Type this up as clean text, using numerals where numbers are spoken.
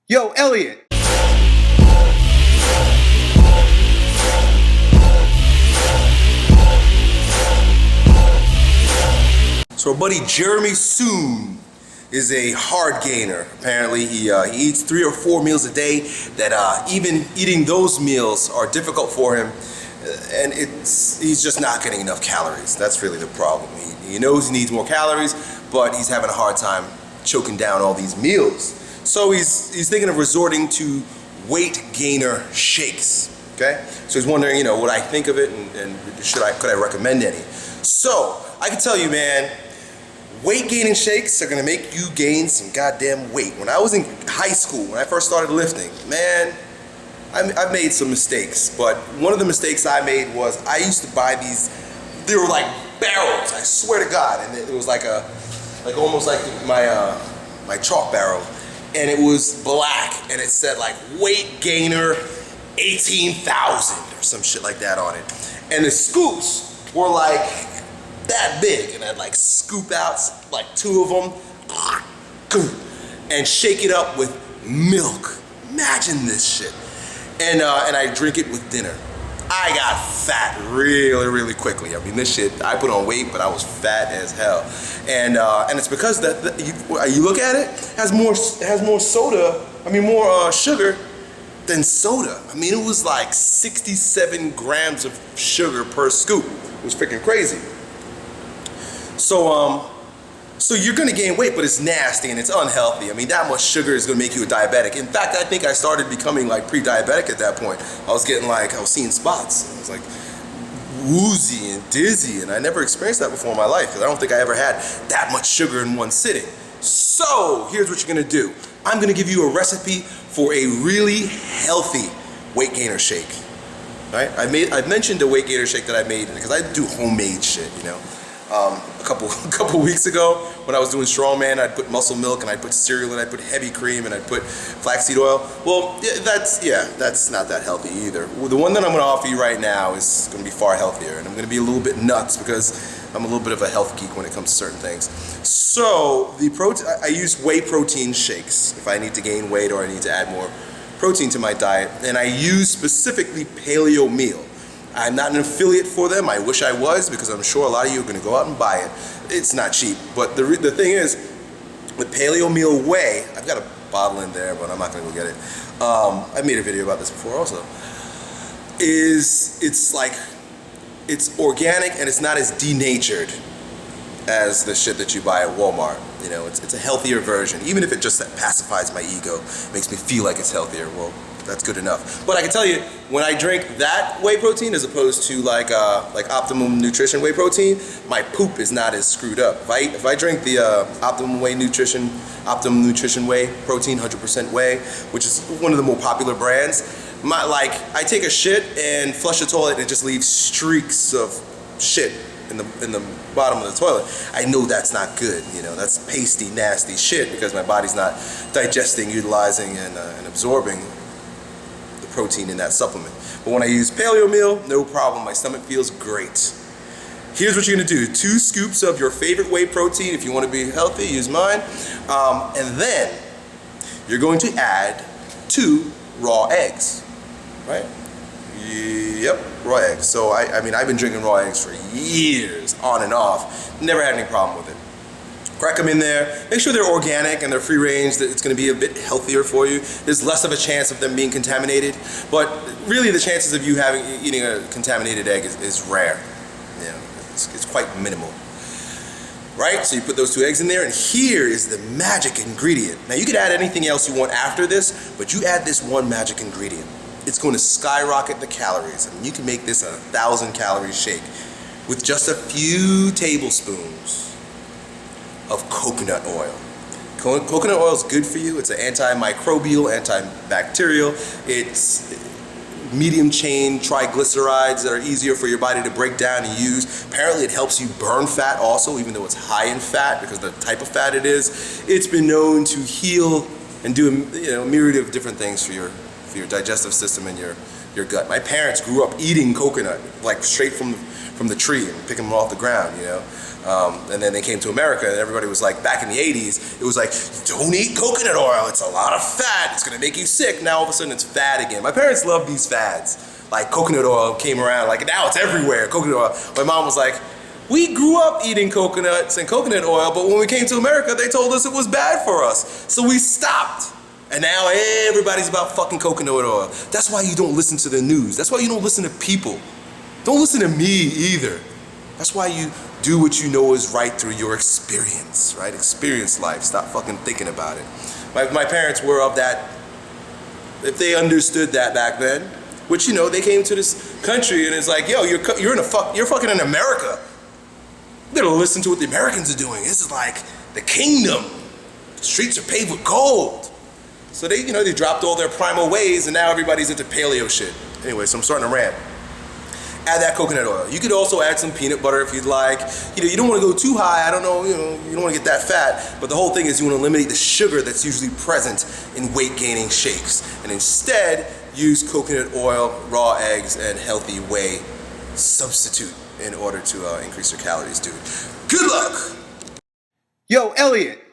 Yo, Elliot! So our buddy Jeremy Soon is a hard gainer. Apparently he eats 3 or 4 meals a day that even eating those meals are difficult for him, and he's just not getting enough calories. That's really the problem. He knows he needs more calories, but he's having a hard time choking down all these meals. So he's thinking of resorting to weight gainer shakes. Okay, so he's wondering, what I think of it, and could I recommend any? So I can tell you, man, weight gaining shakes are gonna make you gain some goddamn weight. When I was in high school, when I first started lifting, man, I've made some mistakes, but one of the mistakes I made was I used to buy these. They were like barrels, I swear to God, and it was like almost like my chalk barrel. And it was black, and it said like weight gainer 18,000 or some shit like that on it. And the scoops were like that big, and I'd like scoop out like 2 of them and shake it up with milk. Imagine this shit. And I drink it with dinner. I got fat really quickly. I mean, this shit, I put on weight, but I was fat as hell. And it's because you look at it, it has more soda, more sugar than soda. I mean, it was like 67 grams of sugar per scoop. It was freaking crazy. So you're gonna gain weight, but it's nasty and it's unhealthy. I mean, that much sugar is gonna make you a diabetic. In fact, I think I started becoming like pre-diabetic at that point. I was seeing spots. I was like woozy and dizzy, and I never experienced that before in my life because I don't think I ever had that much sugar in one sitting. So here's what you're gonna do. I'm gonna give you a recipe for a really healthy weight gainer shake. Right? I mentioned the weight gainer shake that I made because I do homemade shit, a couple weeks ago when I was doing strongman, I'd put muscle milk and I'd put cereal and I'd put heavy cream and I'd put flaxseed oil. Well, that's not that healthy either. Well, the one that I'm going to offer you right now is going to be far healthier, and I'm going to be a little bit nuts because I'm a little bit of a health geek when it comes to certain things. So I use whey protein shakes if I need to gain weight or I need to add more protein to my diet, and I use specifically Paleo Meal. I'm not an affiliate for them. I wish I was, because I'm sure a lot of you are going to go out and buy it. It's not cheap. But the thing is, with Paleo Meal Whey, I've got a bottle in there, but I'm not going to go get it. I made a video about this before also. It's organic and it's not as denatured as the shit that you buy at Walmart. It's a healthier version. Even if it just pacifies my ego, makes me feel like it's healthier, well, that's good enough. But I can tell you, when I drink that whey protein as opposed to like Optimum Nutrition whey protein, my poop is not as screwed up. If I drink the Optimum Nutrition whey protein, 100% whey, which is one of the more popular brands, I take a shit and flush the toilet and it just leaves streaks of shit in the bottom of the toilet. I know that's not good. That's pasty, nasty shit because my body's not digesting, utilizing, and absorbing protein in that supplement. But when I use Paleo Meal, no problem. My stomach feels great. Here's what you're gonna do. 2 scoops of your favorite whey protein. If you want to be healthy, use mine. And then you're going to add 2 raw eggs. Right? Yep, raw eggs. So I've been drinking raw eggs for years, on and off. Never had any problem with it. Crack them in there. Make sure they're organic and they're free range. That it's going to be a bit healthier for you. There's less of a chance of them being contaminated, but really the chances of you eating a contaminated egg is rare. It's quite minimal. Right? So you put those 2 eggs in there, and here is the magic ingredient. Now you could add anything else you want after this, but you add this one magic ingredient. It's going to skyrocket the calories. You can make this a 1,000-calorie shake with just a few tablespoons of coconut oil. Coconut oil is good for you. It's an antimicrobial, antibacterial. It's medium chain triglycerides that are easier for your body to break down and use. Apparently it helps you burn fat also, even though it's high in fat because of the type of fat it is. It's been known to heal and do a myriad of different things for your digestive system and your gut. My parents grew up eating coconut, like straight from the tree and picking them off the ground, And then they came to America, and everybody was like, back in the 80s, it was like, don't eat coconut oil, it's a lot of fat, it's gonna make you sick. Now all of a sudden it's fad again. My parents love these fads. Like coconut oil came around, like now it's everywhere, coconut oil. My mom was like, we grew up eating coconuts and coconut oil, but when we came to America, they told us it was bad for us. So we stopped. And now everybody's about fucking coconut oil. That's why you don't listen to the news. That's why you don't listen to people. Don't listen to me either. That's why you do what you know is right through your experience, right? Experience life. Stop fucking thinking about it. My parents were of that, if they understood that back then, which, you know, they came to this country and it's like, yo, you're fucking in America. You gotta listen to what the Americans are doing. This is like the kingdom. The streets are paved with gold. So they, you know, they dropped all their primal ways and now everybody's into paleo shit. Anyway, so I'm starting to rant. Add that coconut oil. You could also add some peanut butter if you'd like. You know, you don't want to go too high. I don't know, you don't want to get that fat. But the whole thing is you want to eliminate the sugar that's usually present in weight gaining shakes. And instead, use coconut oil, raw eggs, and healthy whey substitute in order to increase your calories, dude. Good luck! Yo, Elliot.